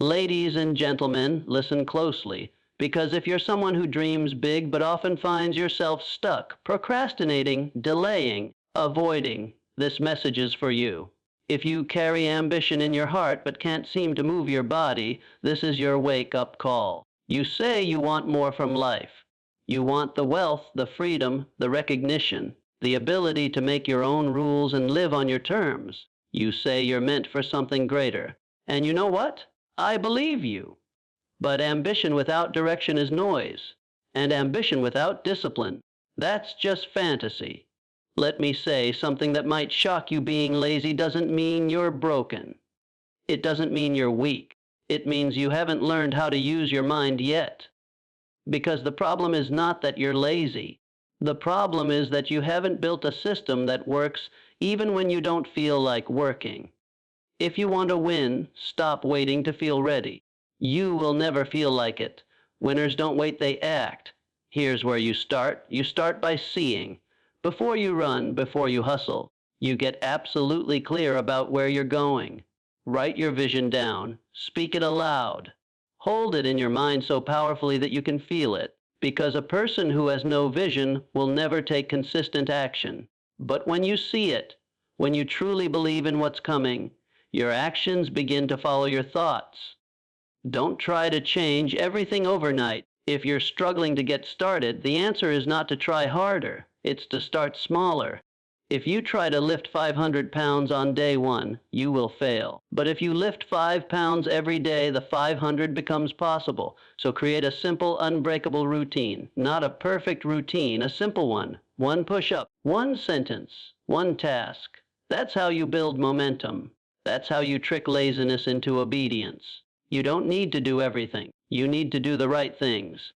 Ladies and gentlemen, listen closely, because if you're someone who dreams big but often finds yourself stuck, procrastinating, delaying, avoiding, this message is for you. If you carry ambition in your heart but can't seem to move your body, this is your wake-up call. You say you want more from life. You want the wealth, the freedom, the recognition, the ability to make your own rules and live on your terms. You say you're meant for something greater. And you know what? I believe you. But ambition without direction is noise, and ambition without discipline, that's just fantasy. Let me say something that might shock you. Being lazy doesn't mean you're broken. It doesn't mean you're weak. It means you haven't learned how to use your mind yet. Because the problem is not that you're lazy. The problem is that you haven't built a system that works even when you don't feel like working. If you want to win, stop waiting to feel ready. You will never feel like it. Winners don't wait, they act. Here's where you start. You start by seeing. Before you run, before you hustle, you get absolutely clear about where you're going. Write your vision down. Speak it aloud. Hold it in your mind so powerfully that you can feel it. Because a person who has no vision will never take consistent action. But when you see it, when you truly believe in what's coming, your actions begin to follow your thoughts. Don't try to change everything overnight. If you're struggling to get started, the answer is not to try harder. It's to start smaller. If you try to lift 500 pounds on day one, you will fail. But if you lift 5 pounds every day, the 500 becomes possible. So create a simple, unbreakable routine. Not a perfect routine, a simple one. One push-up, one sentence, one task. That's how you build momentum. That's how you trick laziness into obedience. You don't need to do everything. You need to do the right things.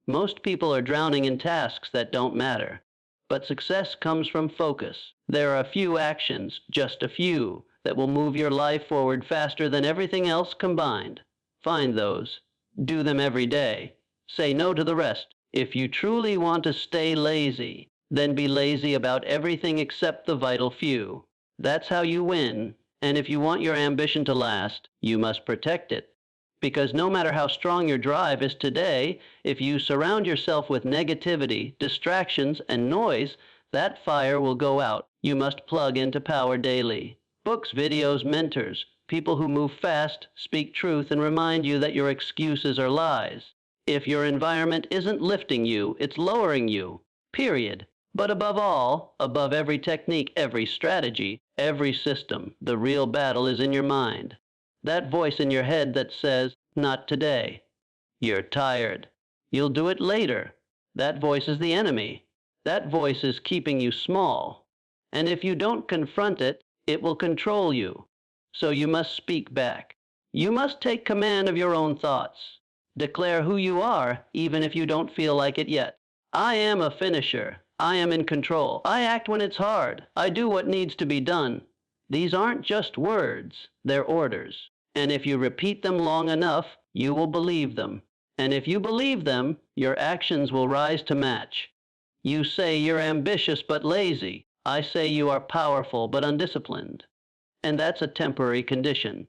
Most people are drowning in tasks that don't matter. But success comes from focus. There are a few actions, just a few, that will move your life forward faster than everything else combined. Find those. Do them every day. Say no to the rest. If you truly want to stay lazy, then be lazy about everything except the vital few. That's how you win. And if you want your ambition to last, you must protect it. Because no matter how strong your drive is today, if you surround yourself with negativity, distractions, and noise, that fire will go out. You must plug into power daily. Books, videos, mentors, people who move fast, speak truth, and remind you that your excuses are lies. If your environment isn't lifting you, it's lowering you. Period. But above all, above every technique, every strategy, every system, the real battle is in your mind. That voice in your head that says, not today. You're tired. You'll do it later. That voice is the enemy. That voice is keeping you small. And if you don't confront it, it will control you. So you must speak back. You must take command of your own thoughts. Declare who you are, even if you don't feel like it yet. I am a finisher. I am in control. I act when it's hard. I do what needs to be done. These aren't just words, they're orders. And if you repeat them long enough, you will believe them. And if you believe them, your actions will rise to match. You say you're ambitious but lazy. I say you are powerful but undisciplined. And that's a temporary condition.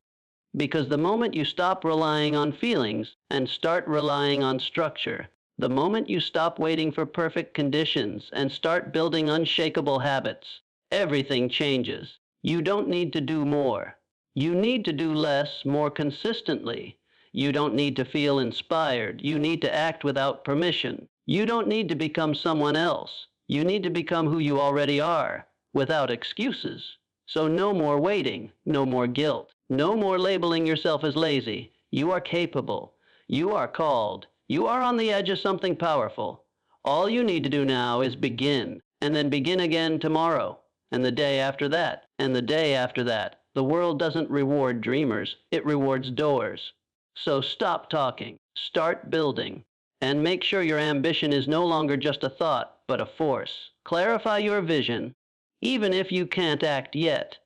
Because the moment you stop relying on feelings and start relying on structure, the moment you stop waiting for perfect conditions and start building unshakable habits, everything changes. You don't need to do more. You need to do less, more consistently. You don't need to feel inspired. You need to act without permission. You don't need to become someone else. You need to become who you already are, without excuses. So no more waiting, no more guilt, no more labeling yourself as lazy. You are capable. You are called. You are on the edge of something powerful. All you need to do now is begin, and then begin again tomorrow, and the day after that, and the day after that. The world doesn't reward dreamers, it rewards doers. So stop talking, start building, and make sure your ambition is no longer just a thought, but a force. Clarify your vision, even if you can't act yet.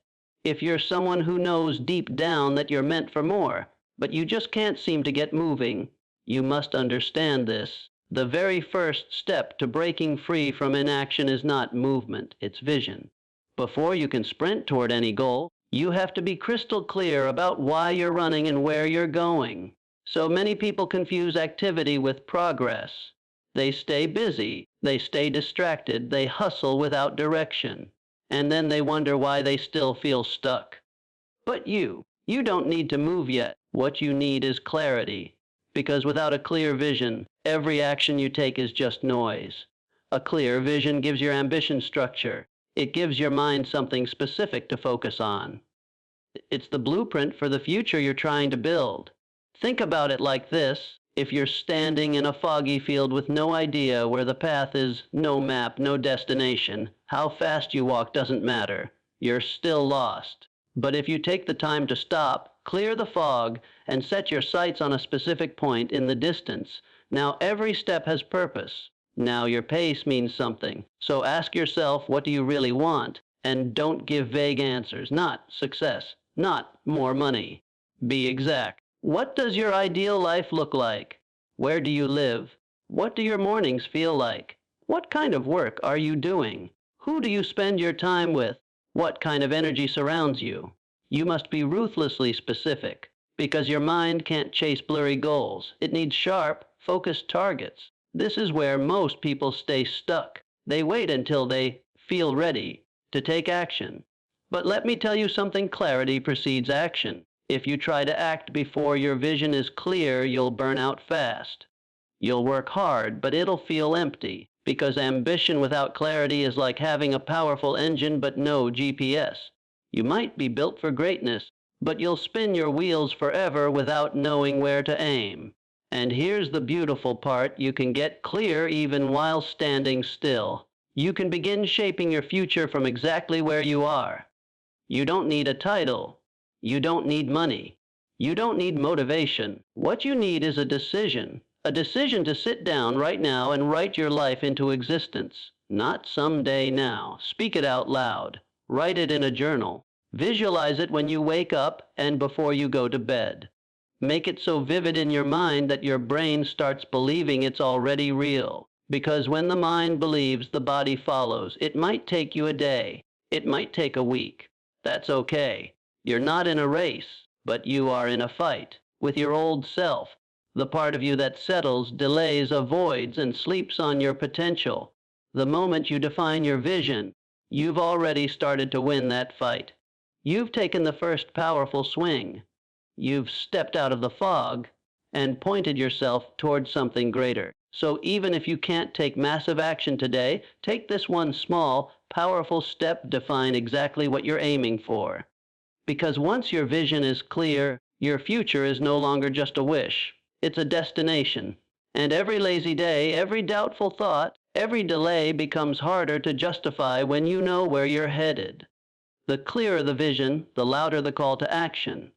If you're someone who knows deep down that you're meant for more, but you just can't seem to get moving, you must understand this. The very first step to breaking free from inaction is not movement, it's vision. Before you can sprint toward any goal, You have to be crystal clear about why you're running and where you're going. So many people confuse activity with progress. They stay busy, they stay distracted, they hustle without direction, and then they wonder why they still feel stuck. But you don't need to move yet. What you need is clarity. Because without a clear vision, every action you take is just noise. A clear vision gives your ambition structure. It gives your mind something specific to focus on. It's the blueprint for the future you're trying to build. Think about it like this. If you're standing in a foggy field with no idea where the path is, no map, no destination, how fast you walk doesn't matter. You're still lost. But if you take the time to stop, clear the fog, and set your sights on a specific point in the distance, now every step has purpose. Now your pace means something. So ask yourself, what do you really want? And don't give vague answers. Not success, not more money. Be exact. What does your ideal life look like? Where do you live? What do your mornings feel like? What kind of work are you doing? Who do you spend your time with? What kind of energy surrounds you? You must be ruthlessly specific, because your mind can't chase blurry goals. It needs sharp, focused targets. This is where most people stay stuck. They wait until they feel ready to take action. But let me tell you something, clarity precedes action. If you try to act before your vision is clear, you'll burn out fast. You'll work hard, but it'll feel empty, because ambition without clarity is like having a powerful engine but no GPS. You might be built for greatness, but you'll spin your wheels forever without knowing where to aim. And here's the beautiful part, you can get clear even while standing still. You can begin shaping your future from exactly where you are. You don't need a title. You don't need money. You don't need motivation. What you need is a decision to sit down right now and write your life into existence. Not someday now. Speak it out loud. Write it in a journal. Visualize it when you wake up and before you go to bed. Make it so vivid in your mind that your brain starts believing it's already real. Because when the mind believes, the body follows. It might take you a day. It might take a week. That's okay. You're not in a race, but you are in a fight with your old self, the part of you that settles, delays, avoids, and sleeps on your potential. The moment you define your vision, you've already started to win that fight. You've taken the first powerful swing. You've stepped out of the fog and pointed yourself towards something greater. So even if you can't take massive action today, take this one small, powerful step, define exactly what you're aiming for. Because once your vision is clear, your future is no longer just a wish. It's a destination. And every lazy day, every doubtful thought, every delay becomes harder to justify when you know where you're headed. The clearer the vision, the louder the call to action.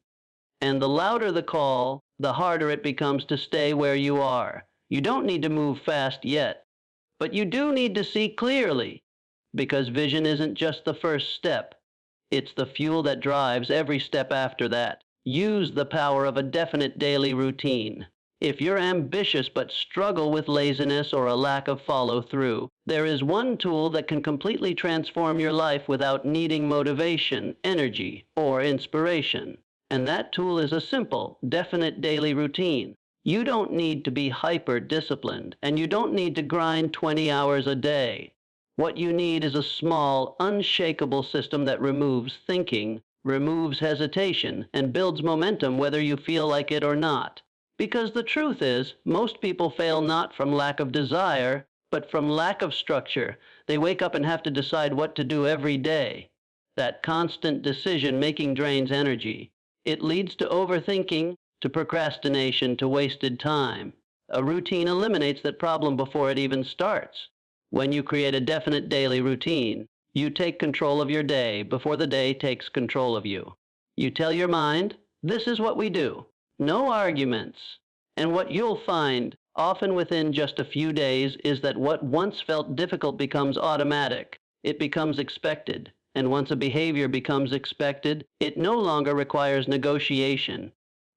And the louder the call, the harder it becomes to stay where you are. You don't need to move fast yet, but you do need to see clearly, because vision isn't just the first step. It's the fuel that drives every step after that. Use the power of a definite daily routine. If you're ambitious but struggle with laziness or a lack of follow-through, there is one tool that can completely transform your life without needing motivation, energy, or inspiration. And that tool is a simple, definite daily routine. You don't need to be hyper-disciplined, and you don't need to grind 20 hours a day. What you need is a small, unshakable system that removes thinking, removes hesitation, and builds momentum whether you feel like it or not. Because the truth is, most people fail not from lack of desire, but from lack of structure. They wake up and have to decide what to do every day. That constant decision-making drains energy. It leads to overthinking, to procrastination, to wasted time. A routine eliminates that problem before it even starts. When you create a definite daily routine, you take control of your day before the day takes control of you. You tell your mind, this is what we do. No arguments. And what you'll find, often within just a few days, is that what once felt difficult becomes automatic. It becomes expected. And once a behavior becomes expected, it no longer requires negotiation.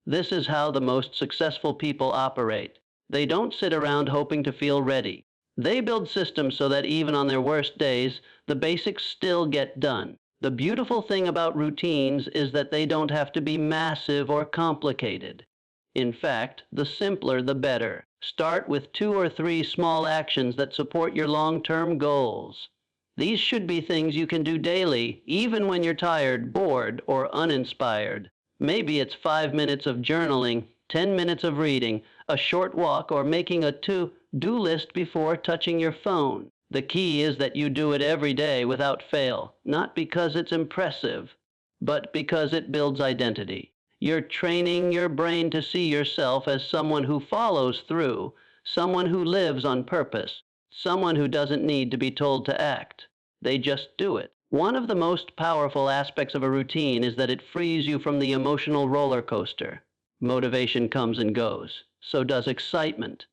This is how the most successful people operate. They don't sit around hoping to feel ready. They build systems so that even on their worst days, the basics still get done. The beautiful thing about routines is that they don't have to be massive or complicated. In fact, the simpler the better. Start with 2 or 3 small actions that support your long-term goals. These should be things you can do daily, even when you're tired, bored, or uninspired. Maybe it's 5 minutes of journaling, 10 minutes of reading, a short walk, or making a to-do list before touching your phone. The key is that you do it every day without fail, not because it's impressive, but because it builds identity. You're training your brain to see yourself as someone who follows through, someone who lives on purpose, someone who doesn't need to be told to act. They just do it. One of the most powerful aspects of a routine is that it frees you from the emotional roller coaster. Motivation comes and goes. So does excitement.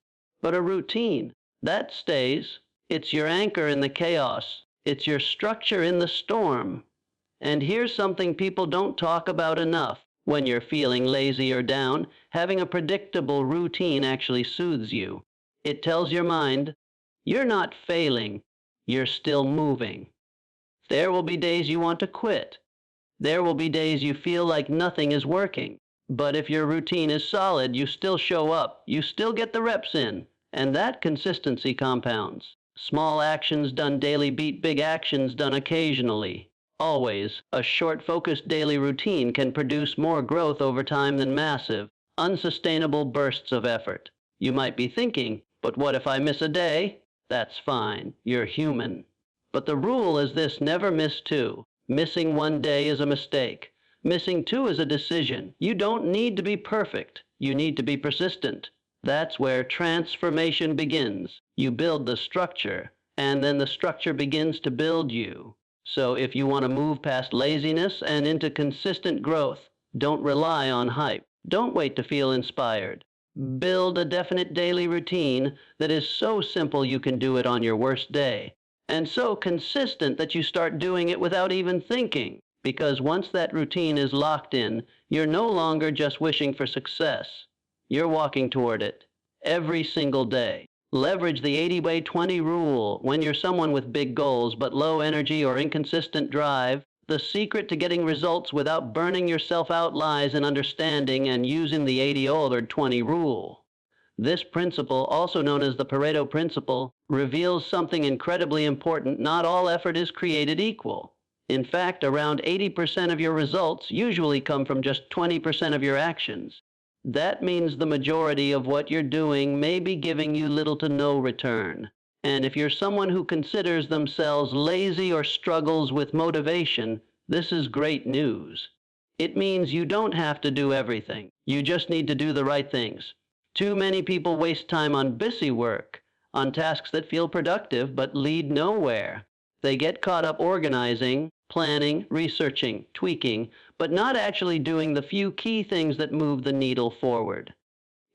But a routine, that stays. It's your anchor in the chaos. It's your structure in the storm. And here's something people don't talk about enough. When you're feeling lazy or down, having a predictable routine actually soothes you. It tells your mind, you're not failing, you're still moving. There will be days you want to quit. There will be days you feel like nothing is working. But if your routine is solid, you still show up, you still get the reps in, and that consistency compounds. Small actions done daily beat big actions done occasionally. Always, a short, focused daily routine can produce more growth over time than massive, unsustainable bursts of effort. You might be thinking, but what if I miss a day? That's fine, you're human. But the rule is this: never miss 2. Missing 1 day is a mistake. Missing 2 is a decision. You don't need to be perfect. You need to be persistent. That's where transformation begins. You build the structure, and then the structure begins to build you. So if you want to move past laziness and into consistent growth, don't rely on hype. Don't wait to feel inspired. Build a definite daily routine that is so simple you can do it on your worst day, and so consistent that you start doing it without even thinking. Because once that routine is locked in, you're no longer just wishing for success. You're walking toward it every single day. Leverage the 80-by-20 rule when you're someone with big goals but low energy or inconsistent drive. The secret to getting results without burning yourself out lies in understanding and using the 80-20 rule. This principle, also known as the Pareto principle, reveals something incredibly important. Not all effort is created equal. In fact, around 80% of your results usually come from just 20% of your actions. That means the majority of what you're doing may be giving you little to no return. And if you're someone who considers themselves lazy or struggles with motivation, this is great news. It means you don't have to do everything. You just need to do the right things. Too many people waste time on busy work, on tasks that feel productive but lead nowhere. They get caught up organizing, planning, researching, tweaking, but not actually doing the few key things that move the needle forward.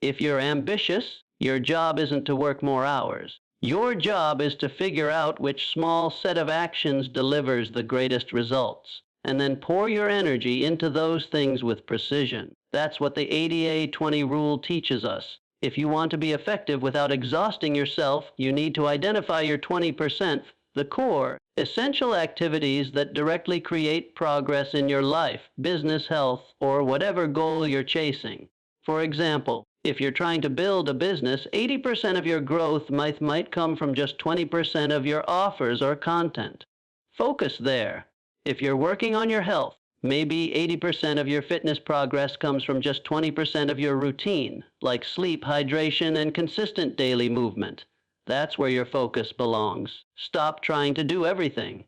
If you're ambitious, your job isn't to work more hours. Your job is to figure out which small set of actions delivers the greatest results, and then pour your energy into those things with precision. That's what the 80-20 rule teaches us. If you want to be effective without exhausting yourself, you need to identify your 20%, the core, essential activities that directly create progress in your life, business, health, or whatever goal you're chasing. For example, if you're trying to build a business, 80% of your growth might come from just 20% of your offers or content. Focus there. If you're working on your health, maybe 80% of your fitness progress comes from just 20% of your routine, like sleep, hydration, and consistent daily movement. That's where your focus belongs. Stop trying to do everything.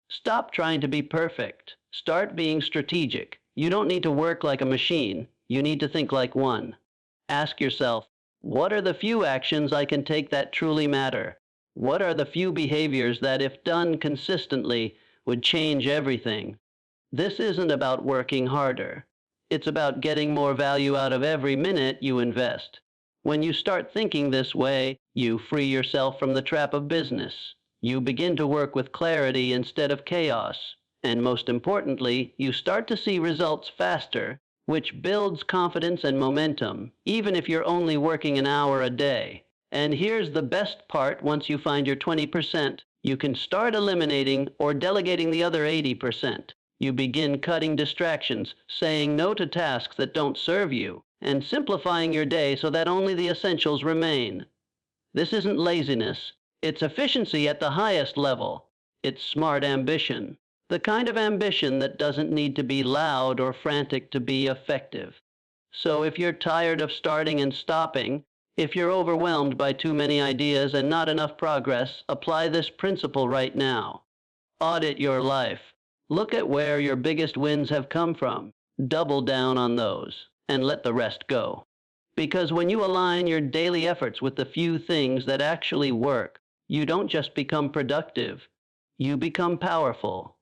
Stop trying to be perfect. Start being strategic. You don't need to work like a machine. You need to think like one. Ask yourself, what are the few actions I can take that truly matter? What are the few behaviors that, if done consistently, would change everything? This isn't about working harder. It's about getting more value out of every minute you invest. When you start thinking this way, you free yourself from the trap of business. You begin to work with clarity instead of chaos. And most importantly, you start to see results faster, which builds confidence and momentum, even if you're only working an hour a day. And here's the best part: once you find your 20%, You can start eliminating or delegating the other 80%. You begin cutting distractions, saying no to tasks that don't serve you, and simplifying your day so that only the essentials remain. This isn't laziness. It's efficiency at the highest level. It's smart ambition. The kind of ambition that doesn't need to be loud or frantic to be effective. So if you're tired of starting and stopping, if you're overwhelmed by too many ideas and not enough progress, apply this principle right now. Audit your life. Look at where your biggest wins have come from. Double down on those, and let the rest go. Because when you align your daily efforts with the few things that actually work, you don't just become productive, you become powerful.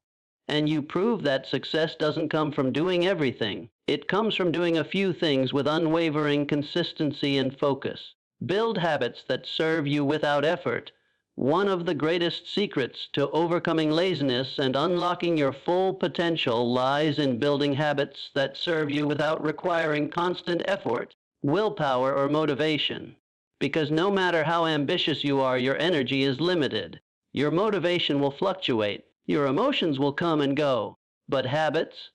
And you prove that success doesn't come from doing everything. It comes from doing a few things with unwavering consistency and focus. Build habits that serve you without effort. One of the greatest secrets to overcoming laziness and unlocking your full potential lies in building habits that serve you without requiring constant effort, willpower, or motivation. Because no matter how ambitious you are, your energy is limited. Your motivation will fluctuate. Your emotions will come and go. But habits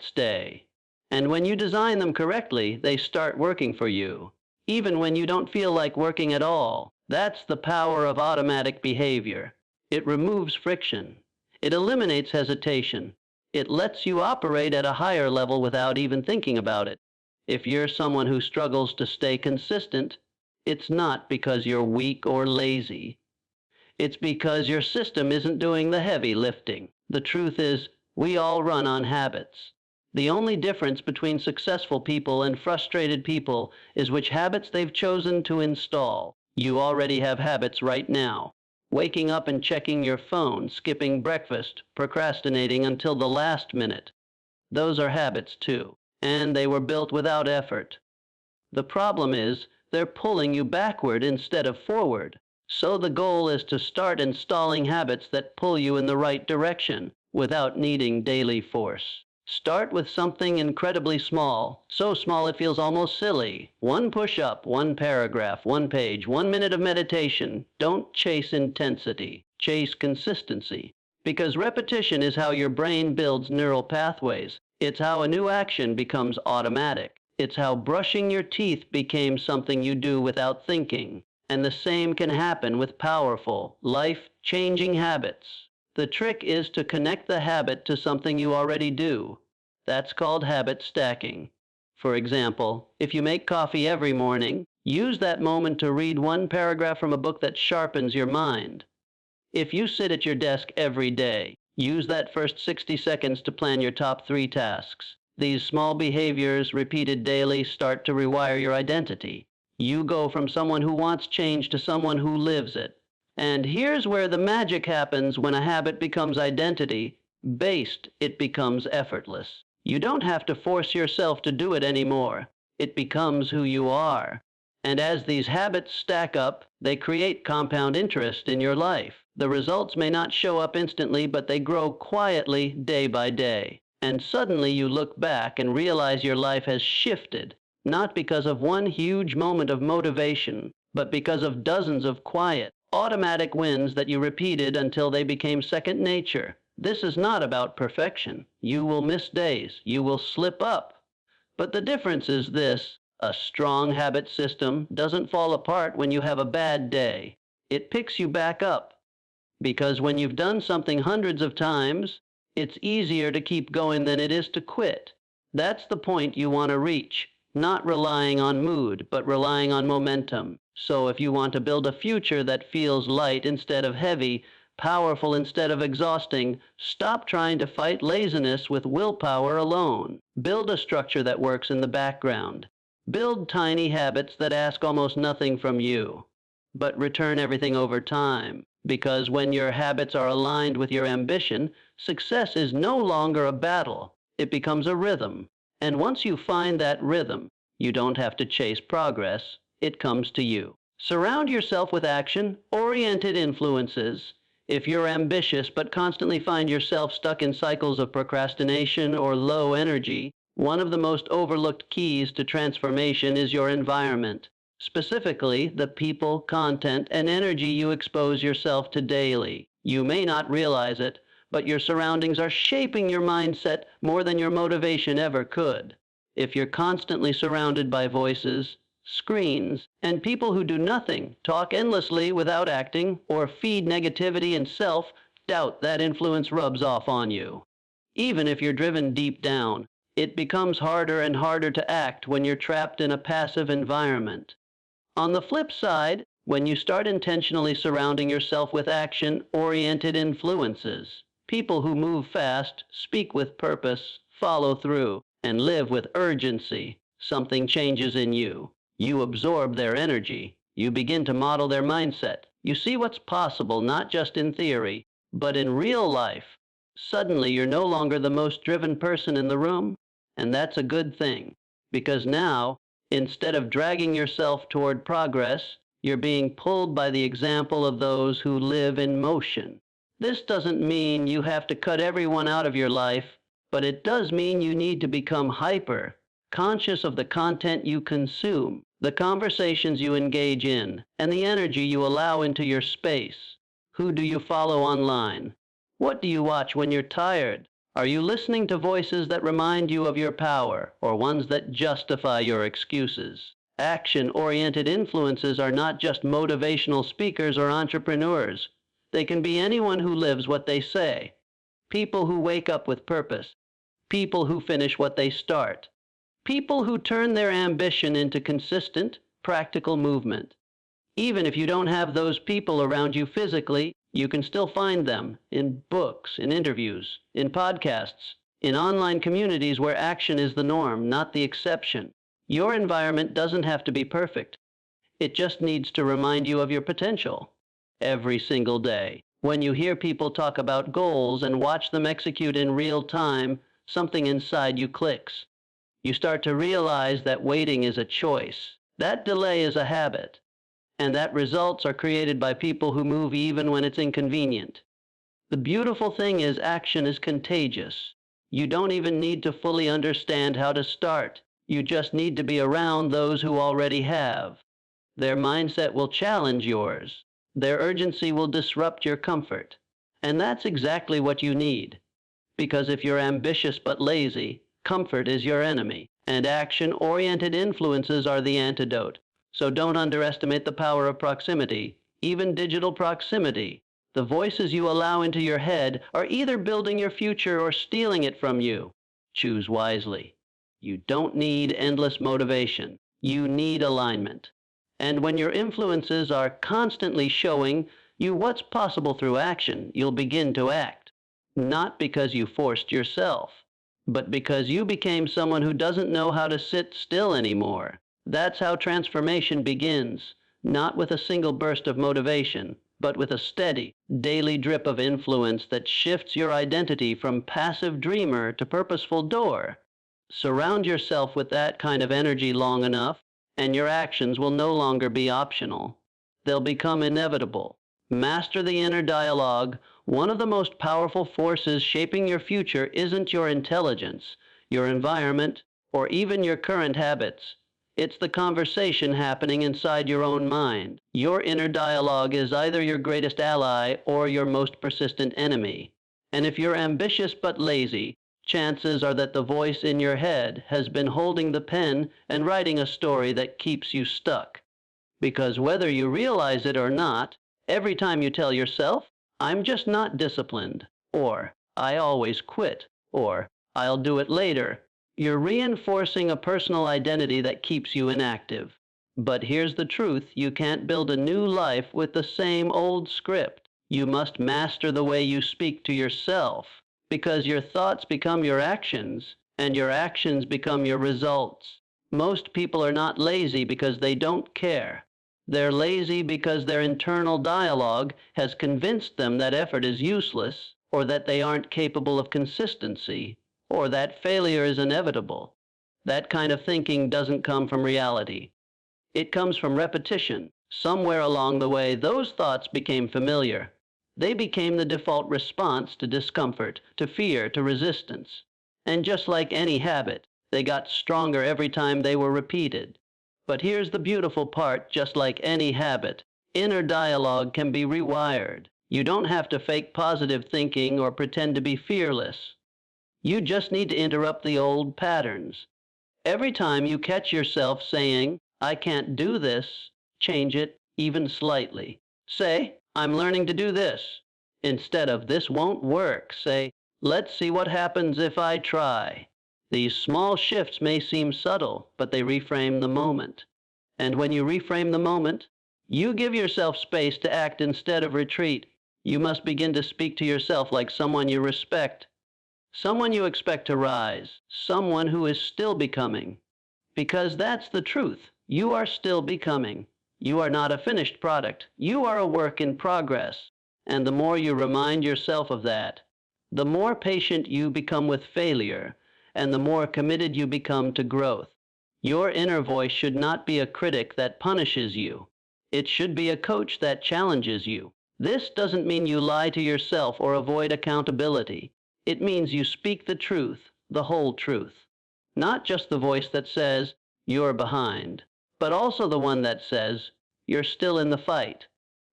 stay. And when you design them correctly, they start working for you. Even when you don't feel like working at all. That's the power of automatic behavior. It removes friction. It eliminates hesitation. It lets you operate at a higher level without even thinking about it. If you're someone who struggles to stay consistent, it's not because you're weak or lazy. It's because your system isn't doing the heavy lifting. The truth is, we all run on habits. The only difference between successful people and frustrated people is which habits they've chosen to install. You already have habits right now. Waking up and checking your phone, skipping breakfast, procrastinating until the last minute. Those are habits too, and they were built without effort. The problem is, they're pulling you backward instead of forward. So the goal is to start installing habits that pull you in the right direction without needing daily force. Start with something incredibly small, so small it feels almost silly. One push-up, one paragraph, one page, 1 minute of meditation. Don't chase intensity, chase consistency. Because repetition is how your brain builds neural pathways. It's how a new action becomes automatic. It's how brushing your teeth became something you do without thinking. And the same can happen with powerful, life-changing habits. The trick is to connect the habit to something you already do. That's called habit stacking. For example, if you make coffee every morning, use that moment to read one paragraph from a book that sharpens your mind. If you sit at your desk every day, use that first 60 seconds to plan your top 3 tasks. These small behaviors, repeated daily, start to rewire your identity. You go from someone who wants change to someone who lives it. And here's where the magic happens when a habit becomes identity-based, it becomes effortless. You don't have to force yourself to do it anymore. It becomes who you are. And as these habits stack up, they create compound interest in your life. The results may not show up instantly, but they grow quietly day by day. And suddenly you look back and realize your life has shifted, not because of one huge moment of motivation, but because of dozens of quiet, automatic wins that you repeated until they became second nature. This is not about perfection. You will miss days. You will slip up. But the difference is this: a strong habit system doesn't fall apart when you have a bad day. It picks you back up. Because when you've done something hundreds of times, it's easier to keep going than it is to quit. That's the point you want to reach. Not relying on mood, but relying on momentum. So if you want to build a future that feels light instead of heavy, powerful instead of exhausting, stop trying to fight laziness with willpower alone. Build a structure that works in the background. Build tiny habits that ask almost nothing from you, but return everything over time. Because when your habits are aligned with your ambition, success is no longer a battle. It becomes a rhythm. And once you find that rhythm, you don't have to chase progress. It comes to you. Surround yourself with action-oriented influences. If you're ambitious but constantly find yourself stuck in cycles of procrastination or low energy, one of the most overlooked keys to transformation is your environment. Specifically, the people, content, and energy you expose yourself to daily. You may not realize it, but your surroundings are shaping your mindset more than your motivation ever could. If you're constantly surrounded by voices, screens, and people who do nothing, talk endlessly without acting, or feed negativity and self-doubt, that influence rubs off on you. Even if you're driven deep down, it becomes harder and harder to act when you're trapped in a passive environment. On the flip side, when you start intentionally surrounding yourself with action-oriented influences, people who move fast, speak with purpose, follow through, and live with urgency, something changes in you. You absorb their energy. You begin to model their mindset. You see what's possible, not just in theory, but in real life. Suddenly, you're no longer the most driven person in the room, and that's a good thing, because now, instead of dragging yourself toward progress, you're being pulled by the example of those who live in motion. This doesn't mean you have to cut everyone out of your life, but it does mean you need to become hyper, conscious of the content you consume, the conversations you engage in, and the energy you allow into your space. Who do you follow online? What do you watch when you're tired? Are you listening to voices that remind you of your power, or ones that justify your excuses? Action-oriented influences are not just motivational speakers or entrepreneurs. They can be anyone who lives what they say. People who wake up with purpose. People who finish what they start. People who turn their ambition into consistent, practical movement. Even if you don't have those people around you physically, you can still find them in books, in interviews, in podcasts, in online communities where action is the norm, not the exception. Your environment doesn't have to be perfect. It just needs to remind you of your potential. Every single day, when you hear people talk about goals and watch them execute in real time, something inside you clicks. You start to realize that waiting is a choice. That delay is a habit. And that results are created by people who move even when it's inconvenient. The beautiful thing is action is contagious. You don't even need to fully understand how to start. You just need to be around those who already have. Their mindset will challenge yours. Their urgency will disrupt your comfort. And that's exactly what you need. Because if you're ambitious but lazy, comfort is your enemy, and action-oriented influences are the antidote. So don't underestimate the power of proximity, even digital proximity. The voices you allow into your head are either building your future or stealing it from you. Choose wisely. You don't need endless motivation. You need alignment. And when your influences are constantly showing you what's possible through action, you'll begin to act. Not because you forced yourself, but because you became someone who doesn't know how to sit still anymore. That's how transformation begins, not with a single burst of motivation, but with a steady, daily drip of influence that shifts your identity from passive dreamer to purposeful doer. Surround yourself with that kind of energy long enough, and your actions will no longer be optional. They'll become inevitable. Master the inner dialogue. One of the most powerful forces shaping your future isn't your intelligence, your environment, or even your current habits. It's the conversation happening inside your own mind. Your inner dialogue is either your greatest ally or your most persistent enemy. And if you're ambitious but lazy, chances are that the voice in your head has been holding the pen and writing a story that keeps you stuck. Because whether you realize it or not, every time you tell yourself, "I'm just not disciplined," or "I always quit," or "I'll do it later," you're reinforcing a personal identity that keeps you inactive. But here's the truth, you can't build a new life with the same old script. You must master the way you speak to yourself, because your thoughts become your actions, and your actions become your results. Most people are not lazy because they don't care. They're lazy because their internal dialogue has convinced them that effort is useless, or that they aren't capable of consistency, or that failure is inevitable. That kind of thinking doesn't come from reality. It comes from repetition. Somewhere along the way, those thoughts became familiar. They became the default response to discomfort, to fear, to resistance. And just like any habit, they got stronger every time they were repeated. But here's the beautiful part, just like any habit, inner dialogue can be rewired. You don't have to fake positive thinking or pretend to be fearless. You just need to interrupt the old patterns. Every time you catch yourself saying, I can't do this, change it even slightly. Say, I'm learning to do this. Instead of this won't work, say, let's see what happens if I try. These small shifts may seem subtle, but they reframe the moment. And when you reframe the moment, you give yourself space to act instead of retreat. You must begin to speak to yourself like someone you respect, someone you expect to rise, someone who is still becoming. Because that's the truth. You are still becoming. You are not a finished product. You are a work in progress. And the more you remind yourself of that, the more patient you become with failure, and the more committed you become to growth. Your inner voice should not be a critic that punishes you. It should be a coach that challenges you. This doesn't mean you lie to yourself or avoid accountability. It means you speak the truth, the whole truth. Not just the voice that says, you're behind, but also the one that says, you're still in the fight.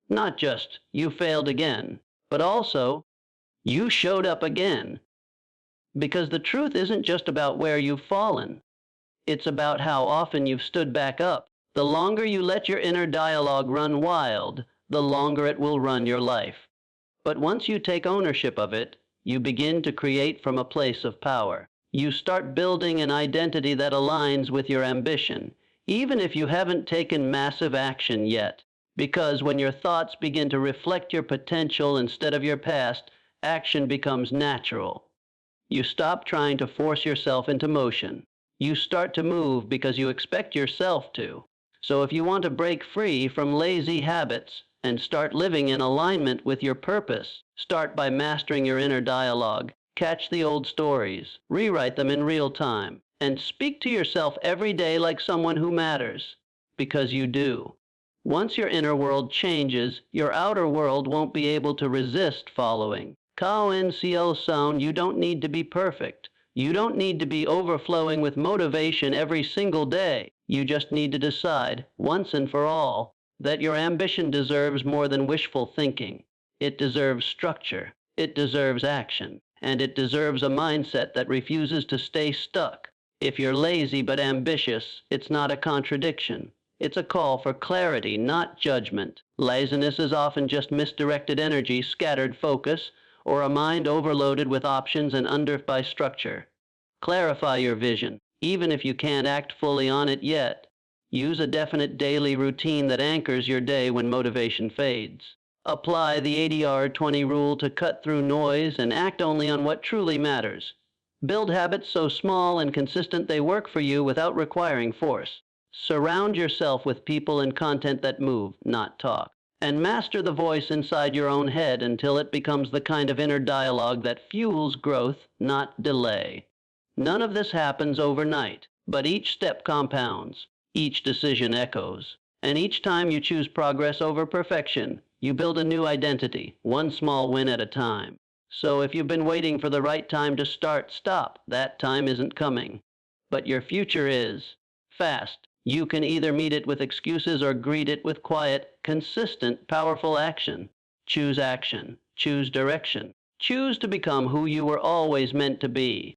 Not just, you failed again, but also, you showed up again. Because the truth isn't just about where you've fallen. It's about how often you've stood back up. The longer you let your inner dialogue run wild, the longer it will run your life. But once you take ownership of it, you begin to create from a place of power. You start building an identity that aligns with your ambition, even if you haven't taken massive action yet. Because when your thoughts begin to reflect your potential instead of your past, action becomes natural. You stop trying to force yourself into motion. You start to move because you expect yourself to. So if you want to break free from lazy habits and start living in alignment with your purpose, start by mastering your inner dialogue. Catch the old stories, rewrite them in real time, and speak to yourself every day like someone who matters. Because you do. Once your inner world changes, your outer world won't be able to resist following. Kao-NCL sound, you don't need to be perfect. You don't need to be overflowing with motivation every single day. You just need to decide, once and for all, that your ambition deserves more than wishful thinking. It deserves structure. It deserves action. And it deserves a mindset that refuses to stay stuck. If you're lazy but ambitious, it's not a contradiction. It's a call for clarity, not judgment. Laziness is often just misdirected energy, scattered focus, or a mind overloaded with options and underfed by structure. Clarify your vision, even if you can't act fully on it yet. Use a definite daily routine that anchors your day when motivation fades. Apply the 80-20 rule to cut through noise and act only on what truly matters. Build habits so small and consistent they work for you without requiring force. Surround yourself with people and content that move, not talk. And master the voice inside your own head until it becomes the kind of inner dialogue that fuels growth, not delay. None of this happens overnight, but each step compounds, each decision echoes, and each time you choose progress over perfection, you build a new identity, one small win at a time. So if you've been waiting for the right time to start, stop. That time isn't coming. But your future is. Fast. You can either meet it with excuses or greet it with quiet, consistent, powerful action. Choose action. Choose direction. Choose to become who you were always meant to be.